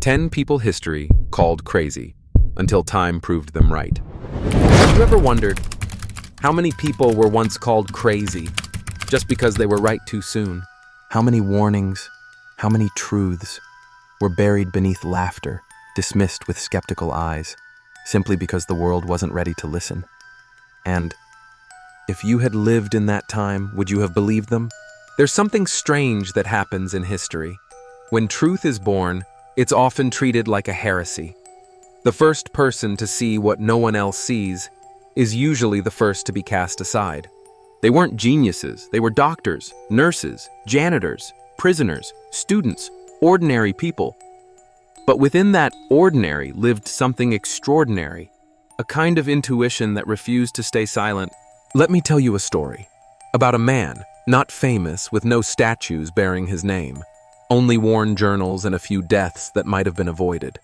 10 people history called crazy until time proved them right. Have you ever wondered how many people were once called crazy just because they were right too soon? How many warnings, how many truths were buried beneath laughter, dismissed with skeptical eyes, simply because the world wasn't ready to listen? And if you had lived in that time, would you have believed them? There's something strange that happens in history. When truth is born, it's often treated like a heresy. The first person to see what no one else sees is usually the first to be cast aside. They weren't geniuses, they were doctors, nurses, janitors, prisoners, students, ordinary people. But within that ordinary lived something extraordinary, a kind of intuition that refused to stay silent. Let me tell you a story about a man, not famous, with no statues bearing his name, only worn journals and a few deaths that might have been avoided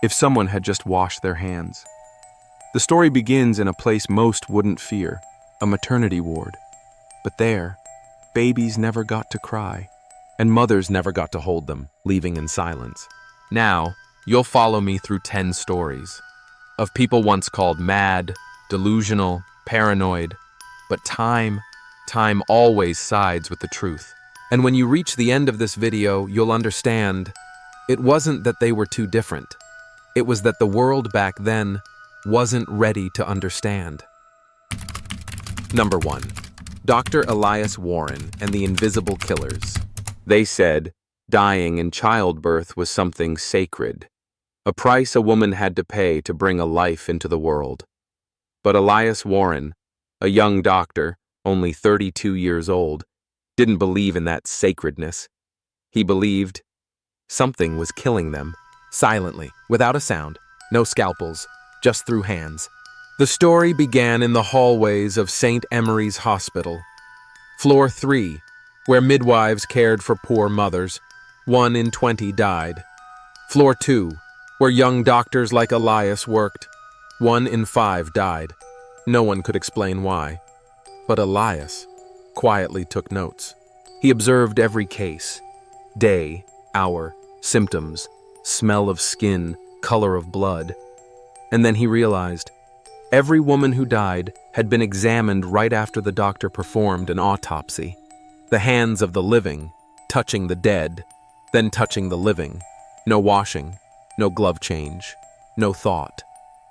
if someone had just washed their hands. The story begins in a place most wouldn't fear, a maternity ward. But there, babies never got to cry, and mothers never got to hold them, leaving in silence. Now, you'll follow me through 10 stories of people once called mad, delusional, paranoid, but time always sides with the truth. And when you reach the end of this video, you'll understand it wasn't that they were too different. It was that the world back then wasn't ready to understand. Number 1. Dr. Elias Warren and the Invisible Killers. They said dying in childbirth was something sacred, a price a woman had to pay to bring a life into the world. But Elias Warren, a young doctor, only 32 years old, didn't believe in that sacredness. He believed something was killing them, silently, without a sound, no scalpels, just through hands. The story began in the hallways of St. Emery's Hospital, floor 3, where midwives cared for poor mothers. 1 in 20 died. Floor 2, where young doctors like Elias worked. 1 in 5 died. No one could explain why. But Elias quietly took notes. He observed every case: day, hour, symptoms, smell of skin, color of blood. And then he realized every woman who died had been examined right after the doctor performed an autopsy. The hands of the living touching the dead, then touching the living. No washing, no glove change, no thought.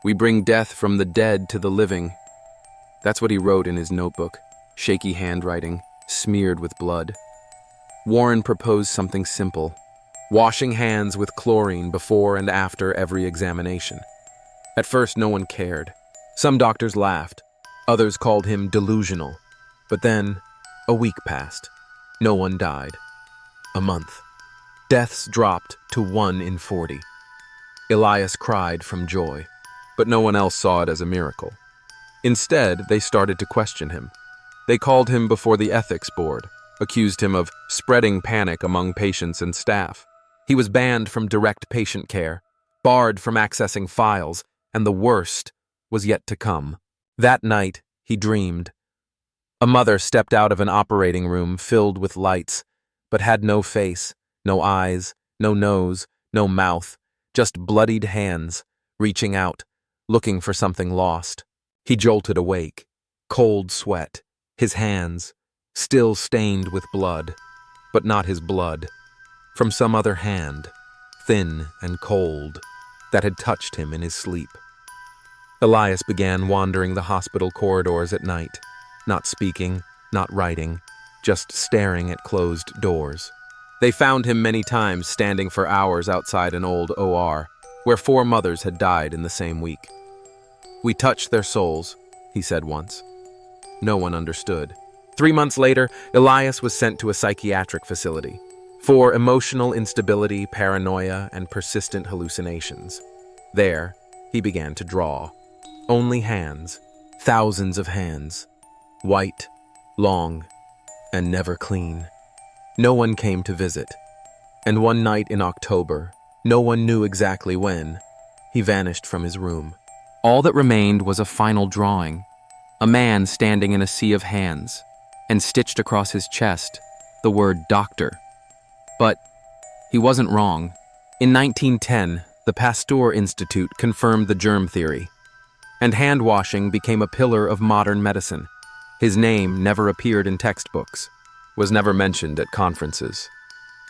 We bring death from the dead to the living. That's what he wrote in his notebook, shaky handwriting, smeared with blood. Warren proposed something simple: washing hands with chlorine before and after every examination. At first, no one cared. Some doctors laughed. Others called him delusional. But then, a week passed. No one died. A month. Deaths dropped to 1 in 40. Elias cried from joy, but no one else saw it as a miracle. Instead, they started to question him. They called him before the ethics board, accused him of spreading panic among patients and staff. He was banned from direct patient care, barred from accessing files, and the worst was yet to come. That night, he dreamed. A mother stepped out of an operating room filled with lights, but had no face, no eyes, no nose, no mouth, just bloodied hands, reaching out, looking for something lost. He jolted awake, cold sweat, his hands, still stained with blood, but not his blood, from some other hand, thin and cold, that had touched him in his sleep. Elias began wandering the hospital corridors at night, not speaking, not writing, just staring at closed doors. They found him many times standing for hours outside an old OR, where 4 mothers had died in the same week. "We touched their souls," he said once. No one understood. 3 months later, Elias was sent to a psychiatric facility for emotional instability, paranoia, and persistent hallucinations. There, he began to draw. Only hands, thousands of hands, white, long, and never clean. No one came to visit. And one night in October, no one knew exactly when, he vanished from his room. All that remained was a final drawing, a man standing in a sea of hands, and stitched across his chest the word doctor. But he wasn't wrong. In 1910, the Pasteur Institute confirmed the germ theory, and hand washing became a pillar of modern medicine. His name never appeared in textbooks, was never mentioned at conferences.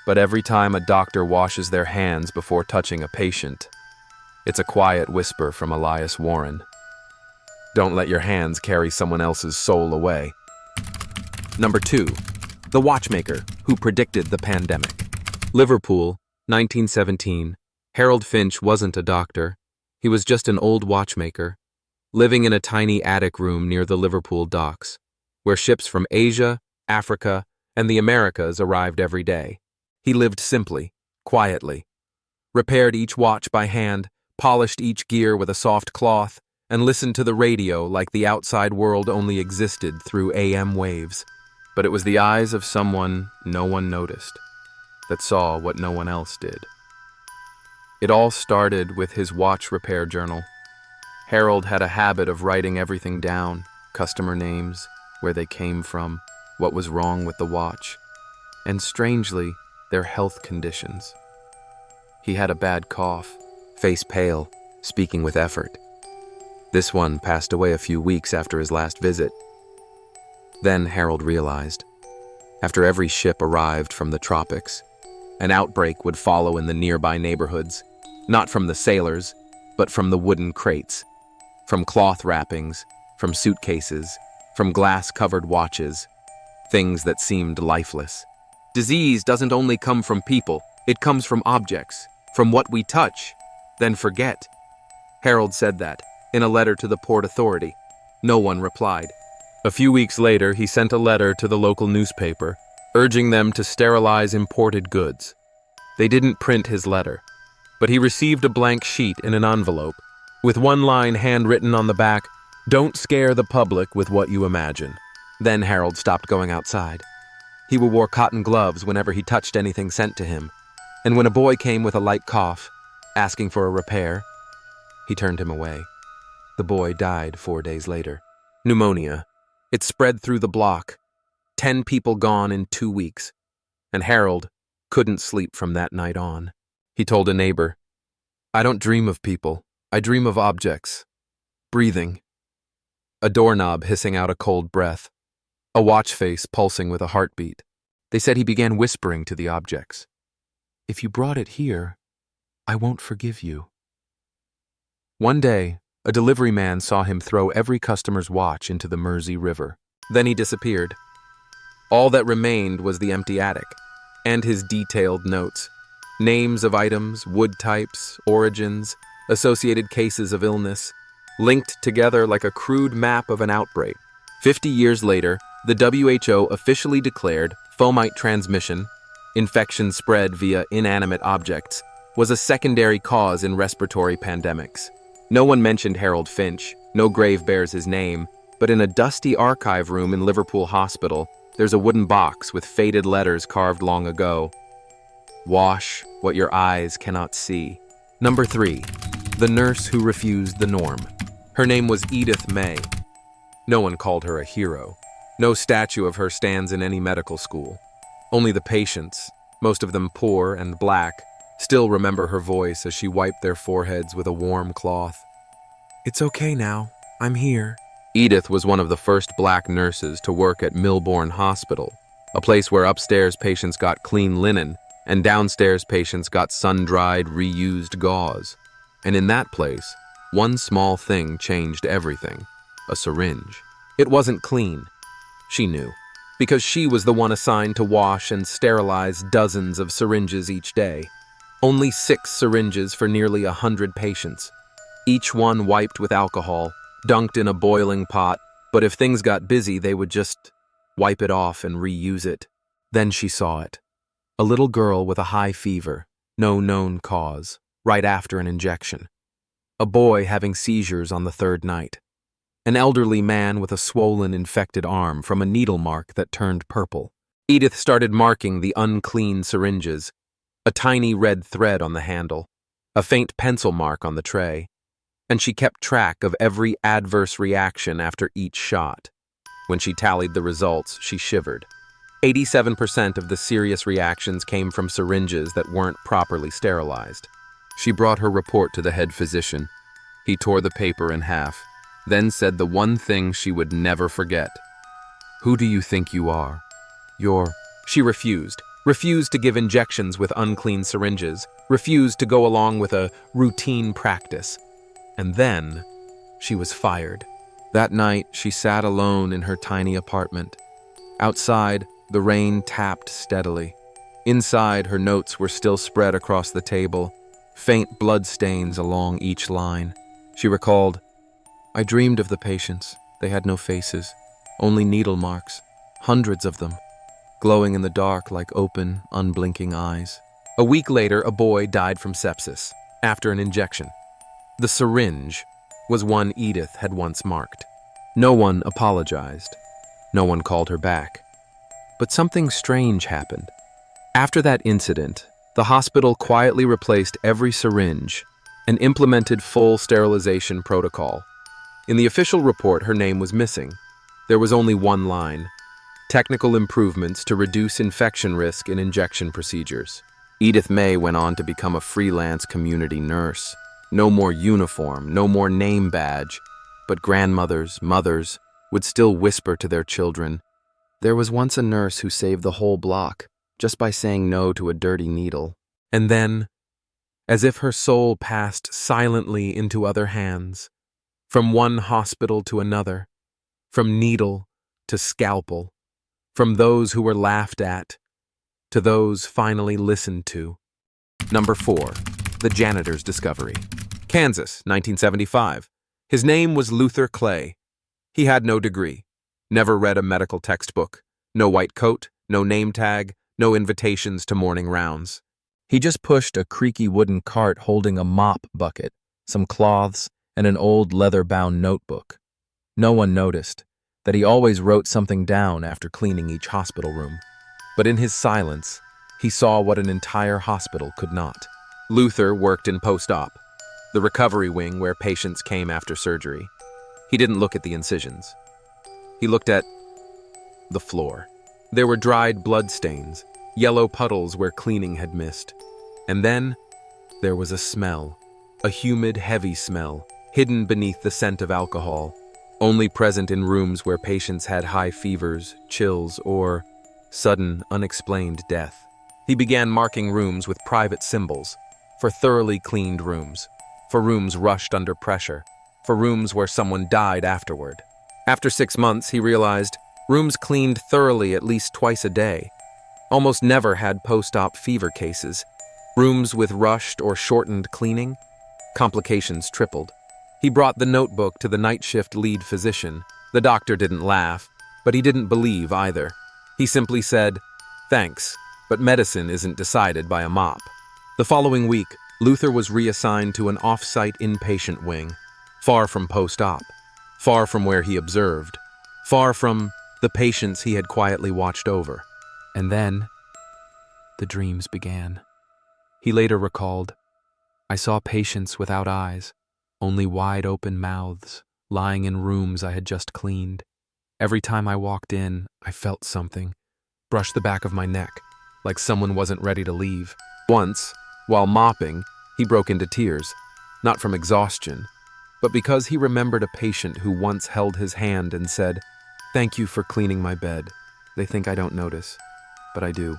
But every time a doctor washes their hands before touching a patient, it's a quiet whisper from Elias Warren. Don't let your hands carry someone else's soul away. Number 2, the watchmaker who predicted the pandemic. Liverpool, 1917. Harold Finch wasn't a doctor. He was just an old watchmaker, living in a tiny attic room near the Liverpool docks, where ships from Asia, Africa, and the Americas arrived every day. He lived simply, quietly, repaired each watch by hand, polished each gear with a soft cloth, and listened to the radio like the outside world only existed through AM waves. But it was the eyes of someone no one noticed that saw what no one else did. It all started with his watch repair journal. Harold had a habit of writing everything down: customer names, where they came from, what was wrong with the watch, and strangely, their health conditions. He had a bad cough, face pale, speaking with effort. This one passed away a few weeks after his last visit. Then Harold realized, after every ship arrived from the tropics, an outbreak would follow in the nearby neighborhoods, not from the sailors, but from the wooden crates, from cloth wrappings, from suitcases, from glass-covered watches, things that seemed lifeless. Disease doesn't only come from people, it comes from objects, from what we touch, then forget. Harold said that in a letter to the Port Authority. No one replied. A few weeks later, he sent a letter to the local newspaper, urging them to sterilize imported goods. They didn't print his letter, but he received a blank sheet in an envelope, with one line handwritten on the back, "Don't scare the public with what you imagine." Then Harold stopped going outside. He wore cotton gloves whenever he touched anything sent to him, and when a boy came with a light cough, asking for a repair, he turned him away. The boy died 4 days later. Pneumonia. It spread through the block. 10 people gone in 2 weeks. And Harold couldn't sleep from that night on. He told a neighbor, "I don't dream of people. I dream of objects. Breathing. A doorknob hissing out a cold breath. A watch face pulsing with a heartbeat." They said he began whispering to the objects, "If you brought it here, I won't forgive you." One day, a delivery man saw him throw every customer's watch into the Mersey River. Then he disappeared. All that remained was the empty attic, and his detailed notes. Names of items, wood types, origins, associated cases of illness, linked together like a crude map of an outbreak. 50 years later, the WHO officially declared fomite transmission, infection spread via inanimate objects, was a secondary cause in respiratory pandemics. No one mentioned Harold Finch, no grave bears his name, but in a dusty archive room in Liverpool Hospital, there's a wooden box with faded letters carved long ago. Wash what your eyes cannot see. Number 3, the nurse who refused the norm. Her name was Edith May. No one called her a hero. No statue of her stands in any medical school. Only the patients, most of them poor and black, still remember her voice as she wiped their foreheads with a warm cloth. "It's okay now. I'm here." Edith was one of the first black nurses to work at Milbourne Hospital, a place where upstairs patients got clean linen and downstairs patients got sun-dried, reused gauze. And in that place, one small thing changed everything: a syringe. It wasn't clean. She knew, because she was the one assigned to wash and sterilize dozens of syringes each day. Only 6 syringes for nearly 100 patients. Each one wiped with alcohol, dunked in a boiling pot, but if things got busy, they would just wipe it off and reuse it. Then she saw it. A little girl with a high fever, no known cause, right after an injection. A boy having seizures on the 3rd night. An elderly man with a swollen, infected arm from a needle mark that turned purple. Edith started marking the unclean syringes, a tiny red thread on the handle, a faint pencil mark on the tray, and she kept track of every adverse reaction after each shot. When she tallied the results, she shivered. 87% of the serious reactions came from syringes that weren't properly sterilized. She brought her report to the head physician. He tore the paper in half, then said the one thing she would never forget. "Who do you think you are? She refused to give injections with unclean syringes, refused to go along with a routine practice. And then she was fired. That night, she sat alone in her tiny apartment. Outside, the rain tapped steadily. Inside, her notes were still spread across the table, faint blood stains along each line. She recalled, "I dreamed of the patients. They had no faces, only needle marks, hundreds of them, glowing in the dark like open, unblinking eyes." A week later, a boy died from sepsis after an injection. The syringe was one Edith had once marked. No one apologized. No one called her back. But something strange happened. After that incident, the hospital quietly replaced every syringe and implemented full sterilization protocol. In the official report, her name was missing. There was only one line: technical improvements to reduce infection risk in injection procedures. Edith May went on to become a freelance community nurse. No more uniform, no more name badge, but grandmothers, mothers, would still whisper to their children, "There was once a nurse who saved the whole block just by saying no to a dirty needle." And then, as if her soul passed silently into other hands, from one hospital to another, from needle to scalpel, from those who were laughed at to those finally listened to. Number 4. The janitor's discovery. Kansas, 1975. His name was Luther Clay. He had no degree, never read a medical textbook, no white coat, no name tag, no invitations to morning rounds. He just pushed a creaky wooden cart holding a mop bucket, some cloths, and an old leather-bound notebook. No one noticed that he always wrote something down after cleaning each hospital room. But in his silence, he saw what an entire hospital could not. Luther worked in post-op, the recovery wing where patients came after surgery. He didn't look at the incisions. He looked at the floor. There were dried blood stains, yellow puddles where cleaning had missed. And then there was a smell, a humid, heavy smell, hidden beneath the scent of alcohol, only present in rooms where patients had high fevers, chills, or sudden, unexplained death. He began marking rooms with private symbols, for thoroughly cleaned rooms, for rooms rushed under pressure, for rooms where someone died afterward. After 6 months, he realized rooms cleaned thoroughly at least twice a day almost never had post-op fever cases. Rooms with rushed or shortened cleaning, complications tripled. He brought the notebook to the night shift lead physician. The doctor didn't laugh, but he didn't believe either. He simply said, "Thanks, but medicine isn't decided by a mop." The following week, Luther was reassigned to an off-site inpatient wing, far from post-op, far from where he observed, far from the patients he had quietly watched over. And then, the dreams began. He later recalled, "I saw patients without eyes, only wide-open mouths, lying in rooms I had just cleaned. Every time I walked in, I felt something, brush the back of my neck, like someone wasn't ready to leave." Once, while mopping, he broke into tears, not from exhaustion, but because he remembered a patient who once held his hand and said, "Thank you for cleaning my bed. They think I don't notice, but I do."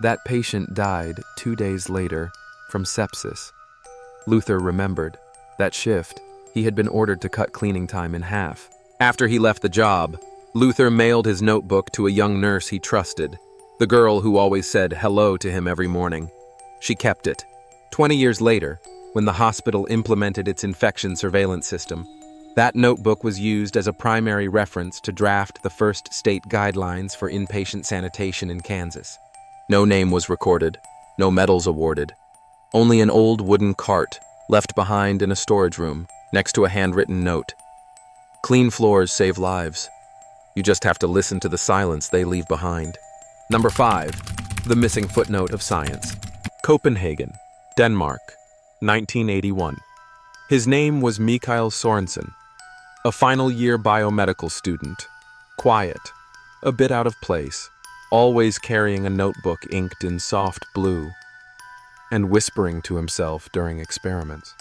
That patient died 2 days later from sepsis. Luther remembered. That shift, he had been ordered to cut cleaning time in half. After he left the job, Luther mailed his notebook to a young nurse he trusted, the girl who always said hello to him every morning. She kept it. 20 years later, when the hospital implemented its infection surveillance system, that notebook was used as a primary reference to draft the first state guidelines for inpatient sanitation in Kansas. No name was recorded, no medals awarded, only an old wooden cart left behind in a storage room next to a handwritten note. Clean floors save lives. You just have to listen to the silence they leave behind. Number 5. The missing footnote of science. Copenhagen, Denmark, 1981. His name was Mikael Sorensen, a final-year biomedical student, quiet, a bit out of place, always carrying a notebook inked in soft blue, and whispering to himself during experiments.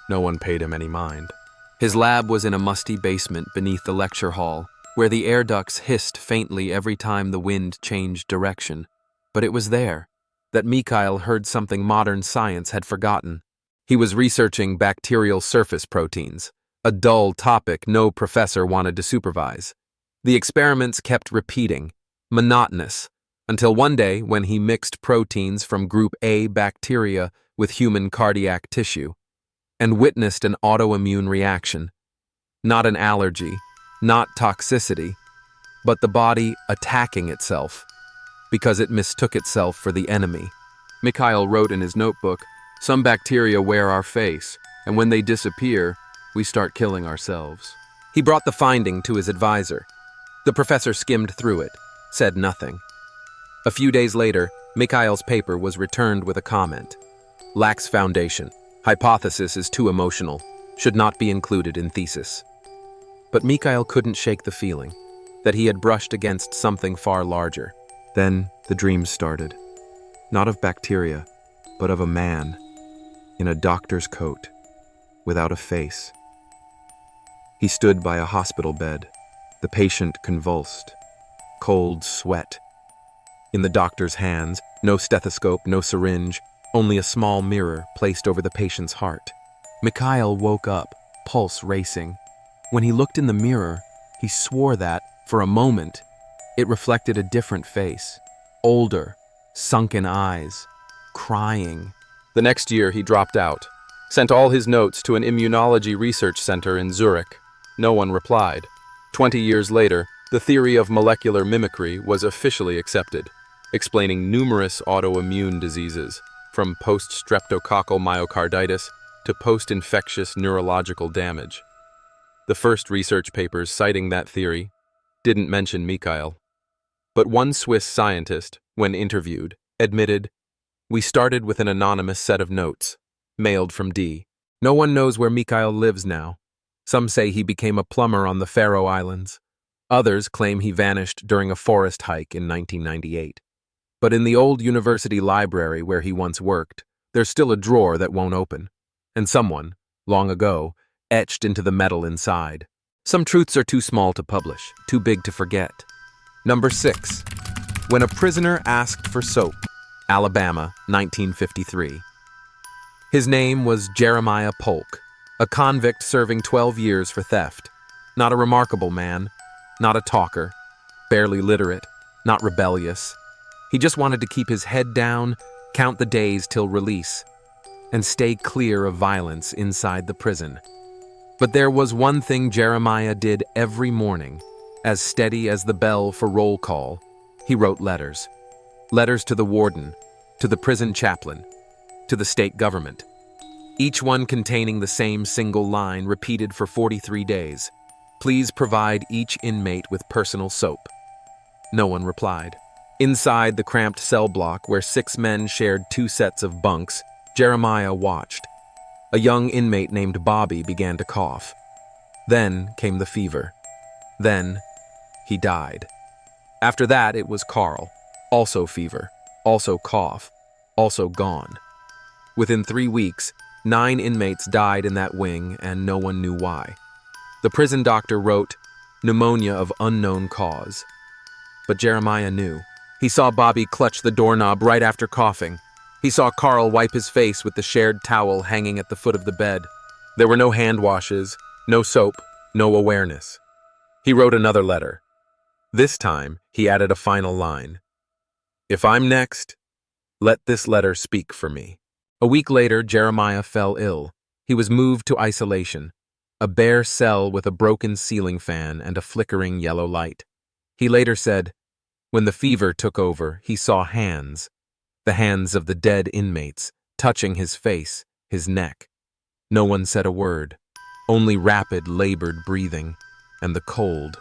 No one paid him any mind. His lab was in a musty basement beneath the lecture hall, where the air ducts hissed faintly every time the wind changed direction. But it was there that Mikhail heard something modern science had forgotten. He was researching bacterial surface proteins, a dull topic no professor wanted to supervise. The experiments kept repeating, monotonous, until one day when he mixed proteins from group A bacteria with human cardiac tissue and witnessed an autoimmune reaction. Not an allergy, not toxicity, but the body attacking itself because it mistook itself for the enemy. Mikhail wrote in his notebook, "Some bacteria wear our face, and when they disappear, we start killing ourselves." He brought the finding to his advisor. The professor skimmed through it, said nothing. A few days later, Mikhail's paper was returned with a comment. "Lacks foundation. Hypothesis is too emotional. Should not be included in thesis." But Mikhail couldn't shake the feeling that he had brushed against something far larger. Then the dreams started. Not of bacteria, but of a man in a doctor's coat, without a face. He stood by a hospital bed. The patient convulsed. Cold sweat. In the doctor's hands, no stethoscope, no syringe, only a small mirror placed over the patient's heart. Mikhail woke up, pulse racing. When he looked in the mirror, he swore that, for a moment, it reflected a different face. Older, sunken eyes, crying. The next year he dropped out, sent all his notes to an immunology research center in Zurich. No one replied. 20 years later, the theory of molecular mimicry was officially accepted, explaining numerous autoimmune diseases, from post-streptococcal myocarditis to post-infectious neurological damage. The first research papers citing that theory didn't mention Mikhail. But one Swiss scientist, when interviewed, admitted, "We started with an anonymous set of notes, mailed from D. No one knows where Mikhail lives now. Some say he became a plumber on the Faroe Islands. Others claim he vanished during a forest hike in 1998. But in the old university library where he once worked, there's still a drawer that won't open. And someone, long ago, etched into the metal inside. Some truths are too small to publish, too big to forget." Number 6. When a prisoner asked for soap. Alabama, 1953. His name was Jeremiah Polk, a convict serving 12 years for theft. Not a remarkable man, not a talker, barely literate, not rebellious. He just wanted to keep his head down, count the days till release, and stay clear of violence inside the prison. But there was one thing Jeremiah did every morning, as steady as the bell for roll call. He wrote letters. Letters to the warden, to the prison chaplain, to the state government. Each one containing the same single line repeated for 43 days. "Please provide each inmate with personal soap." No one replied. Inside the cramped cell block where 6 men shared 2 sets of bunks, Jeremiah watched. A young inmate named Bobby began to cough. Then came the fever. Then he died. After that, it was Carl. Also fever, also cough, also gone. Within 3 weeks, 9 inmates died in that wing, and no one knew why. The prison doctor wrote, "Pneumonia of unknown cause." But Jeremiah knew. He saw Bobby clutch the doorknob right after coughing. He saw Carl wipe his face with the shared towel hanging at the foot of the bed. There were no hand washes, no soap, no awareness. He wrote another letter. This time, he added a final line. "If I'm next, let this letter speak for me." A week later, Jeremiah fell ill. He was moved to isolation, a bare cell with a broken ceiling fan and a flickering yellow light. He later said, when the fever took over, he saw hands, the hands of the dead inmates, touching his face, his neck. No one said a word, only rapid, labored breathing, and the cold,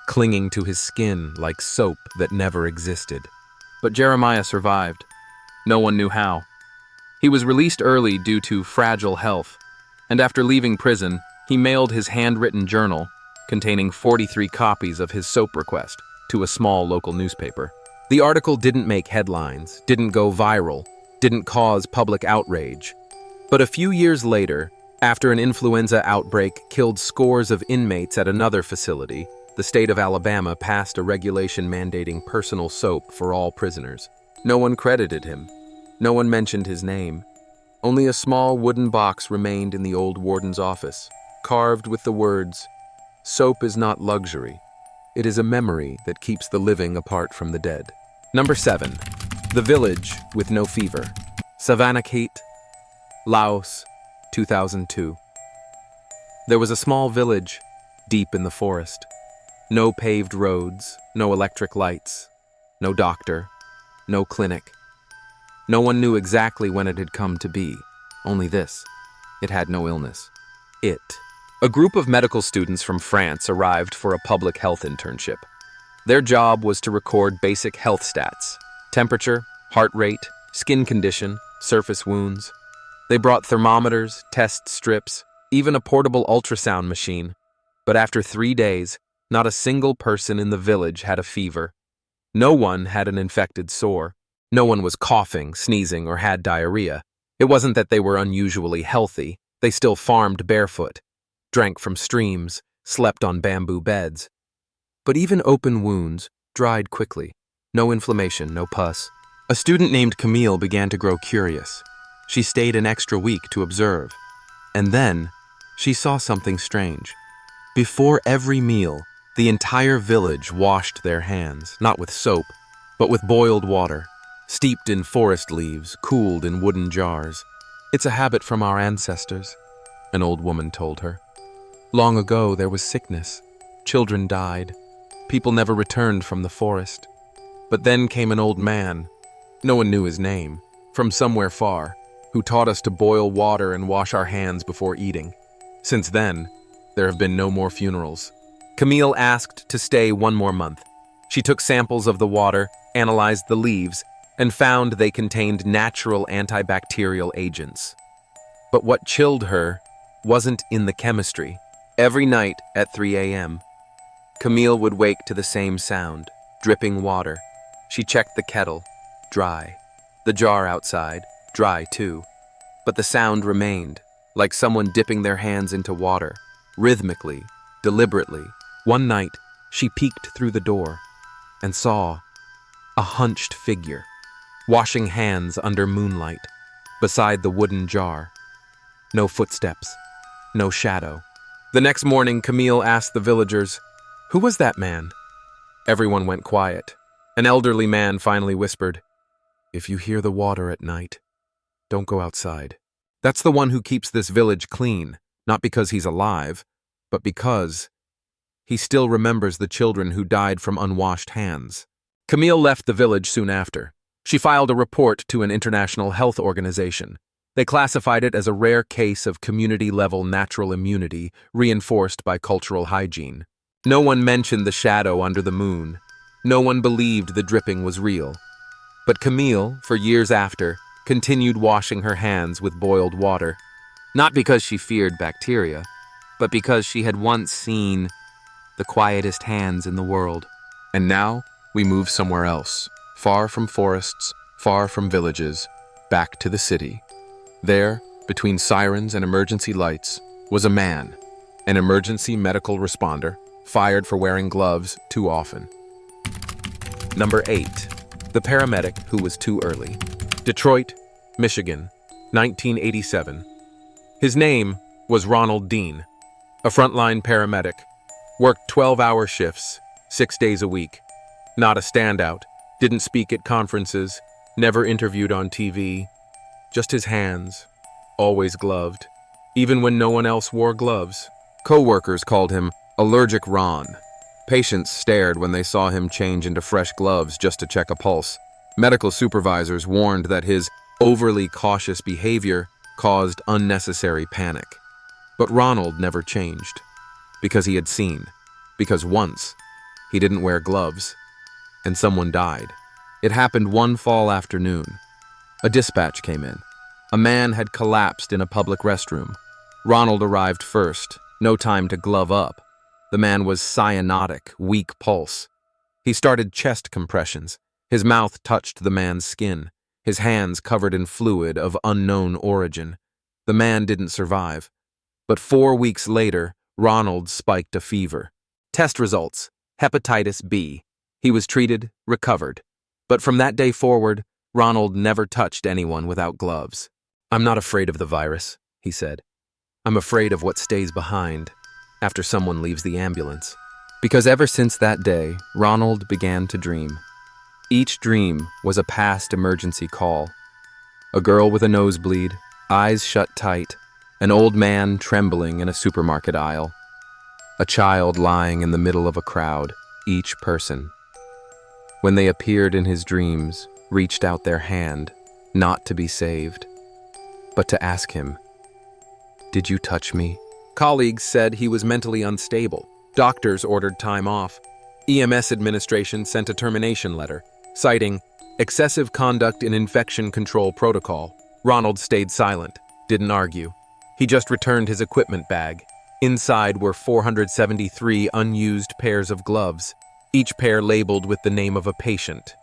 clinging to his skin like soap that never existed. But Jeremiah survived. No one knew how. He was released early due to fragile health, and after leaving prison, he mailed his handwritten journal, containing 43 copies of his soap request. to a small local newspaper. The article didn't make headlines, didn't go viral, didn't cause public outrage. But a few years later, after an influenza outbreak killed scores of inmates at another facility, the state of Alabama passed a regulation mandating personal soap for all prisoners. No one credited him. No one mentioned his name. Only a small wooden box remained in the old warden's office, carved with the words, "Soap is not luxury. It is a memory that keeps the living apart from the dead." Number 7. The Village with No Fever. Savannakhet, Laos, 2002. There was a small village deep in the forest. No paved roads, no electric lights, no doctor, no clinic. No one knew exactly when it had come to be. Only this: it had no illness. A group of medical students from France arrived for a public health internship. Their job was to record basic health stats: temperature, heart rate, skin condition, surface wounds. They brought thermometers, test strips, even a portable ultrasound machine. But after 3 days, not a single person in the village had a fever. No one had an infected sore. No one was coughing, sneezing, or had diarrhea. It wasn't that they were unusually healthy. They still farmed barefoot, drank from streams, slept on bamboo beds. But even open wounds dried quickly. No inflammation, no pus. A student named Camille began to grow curious. She stayed an extra week to observe. And then, she saw something strange. Before every meal, the entire village washed their hands, not with soap, but with boiled water, steeped in forest leaves, cooled in wooden jars. "It's a habit from our ancestors," an old woman told her. "Long ago there was sickness. Children died. People never returned from the forest. But then came an old man, no one knew his name, from somewhere far, who taught us to boil water and wash our hands before eating. Since then, there have been no more funerals." Camille asked to stay 1 more month. She took samples of the water, analyzed the leaves, and found they contained natural antibacterial agents. But what chilled her wasn't in the chemistry. Every night at 3 a.m., Camille would wake to the same sound, dripping water. She checked the kettle, dry. The jar outside, dry too. But the sound remained, like someone dipping their hands into water, rhythmically, deliberately. One night, she peeked through the door and saw a hunched figure, washing hands under moonlight, beside the wooden jar. No footsteps, no shadow. The next morning, Camille asked the villagers, "Who was that man?" Everyone went quiet. An elderly man finally whispered, "If you hear the water at night, don't go outside. That's the one who keeps this village clean, not because he's alive, but because he still remembers the children who died from unwashed hands." Camille left the village soon after. She filed a report to an international health organization. They classified it as a rare case of community-level natural immunity reinforced by cultural hygiene. No one mentioned the shadow under the moon. No one believed the dripping was real. But Camille, for years after, continued washing her hands with boiled water, not because she feared bacteria, but because she had once seen the quietest hands in the world. And now, we move somewhere else, far from forests, far from villages, back to the city. There, between sirens and emergency lights, was a man, an emergency medical responder, fired for wearing gloves too often. Number 8. The paramedic who was too early. Detroit, Michigan, 1987. His name was Ronald Dean, a frontline paramedic. Worked 12-hour shifts, 6 days a week. Not a standout, didn't speak at conferences, never interviewed on TV. Just his hands, always gloved, even when no one else wore gloves. Co-workers called him Allergic Ron. Patients stared when they saw him change into fresh gloves just to check a pulse. Medical supervisors warned that his overly cautious behavior caused unnecessary panic. But Ronald never changed. Because he had seen. Because once, he didn't wear gloves. And someone died. It happened one fall afternoon. A dispatch came in. A man had collapsed in a public restroom. Ronald arrived first. No time to glove up. The man was cyanotic, weak pulse. He started chest compressions. His mouth touched the man's skin, his hands covered in fluid of unknown origin. The man didn't survive. But 4 weeks later, Ronald spiked a fever. Test results: hepatitis B. He was treated, recovered. But from that day forward, Ronald never touched anyone without gloves. "I'm not afraid of the virus," he said. "I'm afraid of what stays behind after someone leaves the ambulance." Because ever since that day, Ronald began to dream. Each dream was a past emergency call. A girl with a nosebleed, eyes shut tight, an old man trembling in a supermarket aisle, a child lying in the middle of a crowd, each person. When they appeared in his dreams, reached out their hand, not to be saved, but to ask him, "Did you touch me?" Colleagues said he was mentally unstable. Doctors ordered time off. EMS administration sent a termination letter, citing excessive conduct in infection control protocol. Ronald stayed silent, didn't argue. He just returned his equipment bag. Inside were 473 unused pairs of gloves, each pair labeled with the name of a patient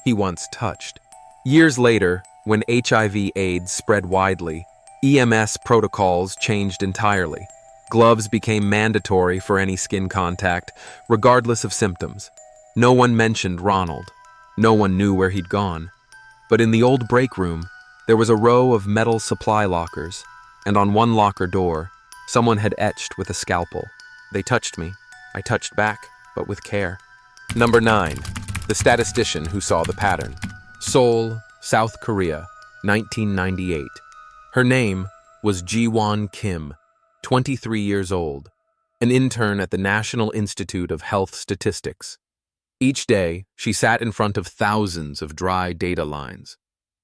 he once touched. Years later, when HIV/AIDS spread widely, EMS protocols changed entirely. Gloves became mandatory for any skin contact, regardless of symptoms. No one mentioned Ronald. No one knew where he'd gone. But in the old break room, there was a row of metal supply lockers, and on one locker door, someone had etched with a scalpel, "They touched me. I touched back, but with care." Number 9. The statistician who saw the pattern. Seoul, South Korea, 1998. Her name was Ji-won Kim, 23 years old, an intern at the National Institute of Health Statistics. Each day, she sat in front of thousands of dry data lines,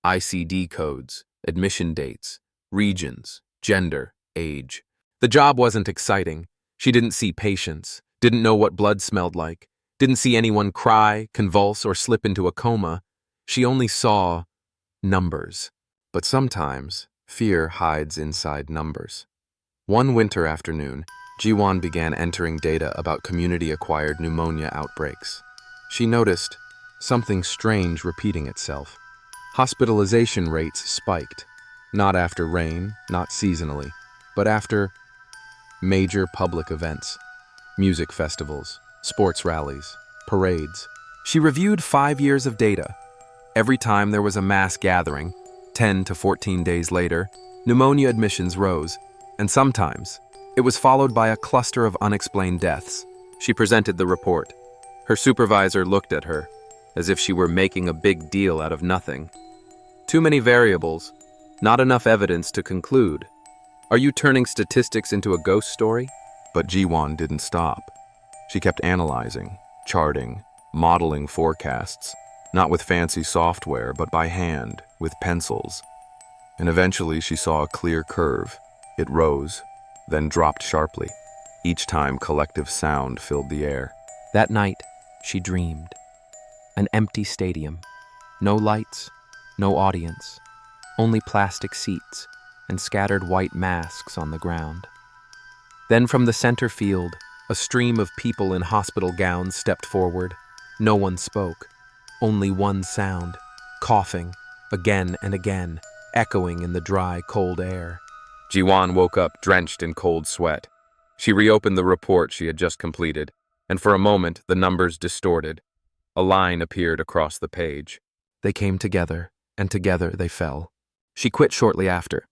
ICD codes, admission dates, regions, gender, age. The job wasn't exciting. She didn't see patients, didn't know what blood smelled like, didn't see anyone cry, convulse, or slip into a coma. She only saw numbers. But sometimes, fear hides inside numbers. One winter afternoon, Ji-won began entering data about community-acquired pneumonia outbreaks. She noticed something strange repeating itself. Hospitalization rates spiked, not after rain, not seasonally, but after major public events, music festivals, sports rallies, parades. She reviewed 5 years of data. Every time there was a mass gathering, 10 to 14 days later, pneumonia admissions rose, and sometimes it was followed by a cluster of unexplained deaths. She presented the report. Her supervisor looked at her, as if she were making a big deal out of nothing. "Too many variables, not enough evidence to conclude. Are you turning statistics into a ghost story?" But Ji-won didn't stop. She kept analyzing, charting, modeling forecasts, not with fancy software, but by hand, with pencils. And eventually she saw a clear curve. It rose, then dropped sharply. Each time collective sound filled the air. That night, she dreamed. An empty stadium. No lights, no audience. Only plastic seats and scattered white masks on the ground. Then from the center field, a stream of people in hospital gowns stepped forward. No one spoke. Only one sound, coughing, again and again, echoing in the dry, cold air. Ji-won woke up drenched in cold sweat. She reopened the report she had just completed, and for a moment the numbers distorted. A line appeared across the page. They came together, and together they fell. She quit shortly after.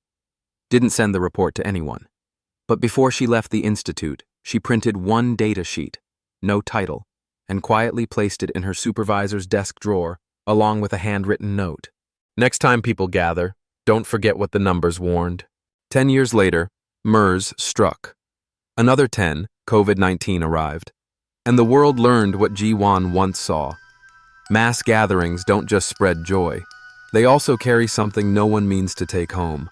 Didn't send the report to anyone. But before she left the institute, she printed one data sheet, no title, and quietly placed it in her supervisor's desk drawer, along with a handwritten note. "Next time people gather, don't forget what the numbers warned." 10 years later, MERS struck. Another 10, COVID-19, arrived. And the world learned what Ji-won once saw. Mass gatherings don't just spread joy. They also carry something no one means to take home.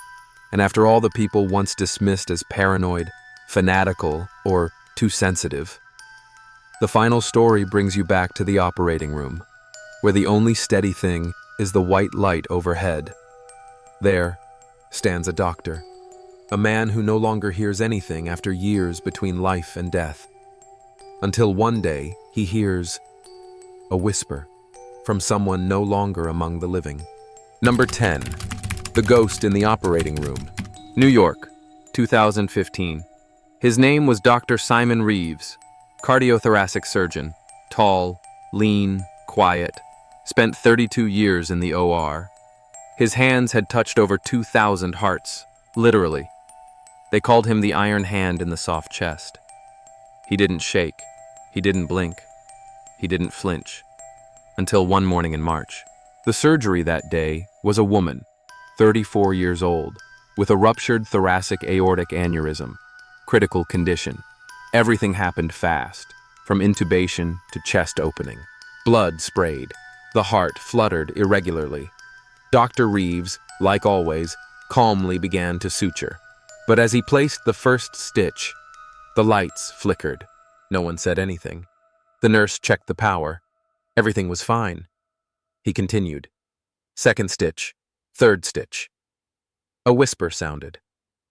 And after all the people once dismissed as paranoid, fanatical, or too sensitive, the final story brings you back to the operating room, where the only steady thing is the white light overhead. There stands a doctor, a man who no longer hears anything after years between life and death. Until one day he hears, A whisper from someone no longer among the living. Number 10. The Ghost in the Operating Room. New York, 2015. His name was Dr. Simon Reeves, cardiothoracic surgeon, tall, lean, quiet, spent 32 years in the OR. His hands had touched over 2,000 hearts, literally. They called him the iron hand in the soft chest. He didn't shake, he didn't blink, he didn't flinch, until one morning in March. The surgery that day was a woman, 34 years old, with a ruptured thoracic aortic aneurysm, critical condition. Everything happened fast, from intubation to chest opening. Blood sprayed. The heart fluttered irregularly. Dr. Reeves, like always, calmly began to suture. But as he placed the first stitch, the lights flickered. No one said anything. The nurse checked the power. Everything was fine. He continued. Second stitch. Third stitch. A whisper sounded.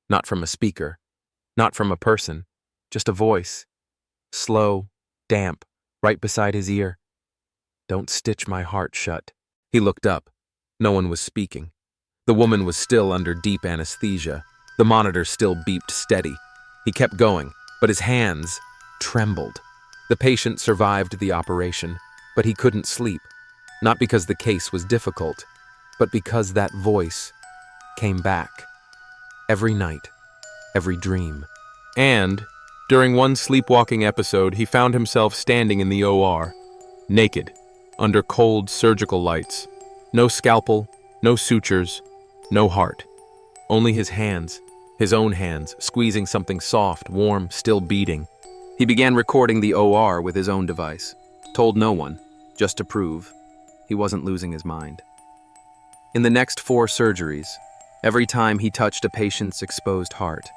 Not from a speaker. Not from a person. Just a voice. Slow, damp, right beside his ear. Don't stitch my heart shut. He looked up. No one was speaking. The woman was still under deep anesthesia. The monitor still beeped steady. He kept going, but his hands trembled. The patient survived the operation, but he couldn't sleep. Not because the case was difficult, but because that voice came back. Every night, every dream. And, during one sleepwalking episode, he found himself standing in the OR, naked, under cold surgical lights. No scalpel, no sutures, no heart. Only his hands, his own hands, squeezing something soft, warm, still beating. He began recording the OR with his own device. Told no one, just to prove he wasn't losing his mind. In the next 4 surgeries, every time he touched a patient's exposed heart,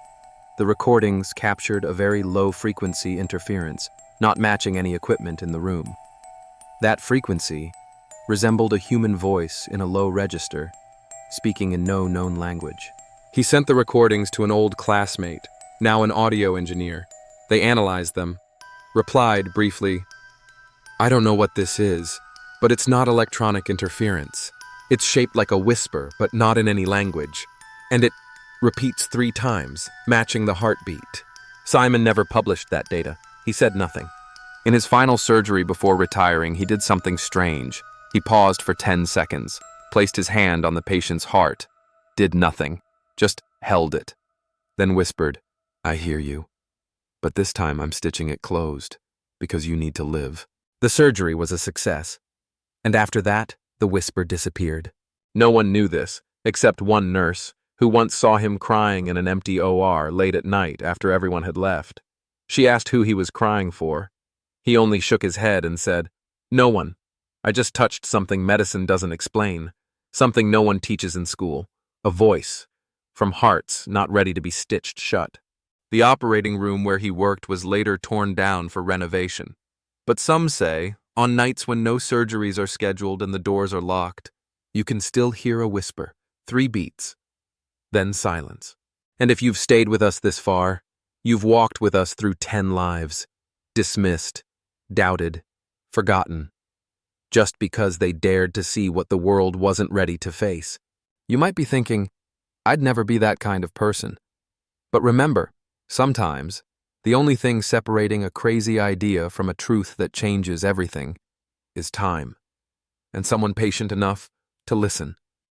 the recordings captured a very low-frequency interference, not matching any equipment in the room. That frequency resembled a human voice in a low register, speaking in no known language. He sent the recordings to an old classmate, now an audio engineer. They analyzed them, replied briefly, I don't know what this is, but it's not electronic interference. It's shaped like a whisper, but not in any language. And it repeats 3 times, matching the heartbeat. Simon never published that data. He said nothing. In his final surgery before retiring, he did something strange. He paused for 10 seconds, placed his hand on the patient's heart, did nothing, just held it, then whispered, I hear you, but this time I'm stitching it closed, because you need to live. The surgery was a success, and after that, the whisper disappeared. No one knew this, except one nurse, who once saw him crying in an empty OR late at night after everyone had left. She asked who he was crying for. He only shook his head and said, No one. I just touched something medicine doesn't explain, something no one teaches in school, a voice, from hearts not ready to be stitched shut. The operating room where he worked was later torn down for renovation. But some say, on nights when no surgeries are scheduled and the doors are locked, you can still hear a whisper, 3 beats, then silence. And if you've stayed with us this far, you've walked with us through 10 lives, dismissed, doubted, forgotten, just because they dared to see what the world wasn't ready to face. You might be thinking, I'd never be that kind of person. But remember, sometimes, the only thing separating a crazy idea from a truth that changes everything is time, and someone patient enough to listen.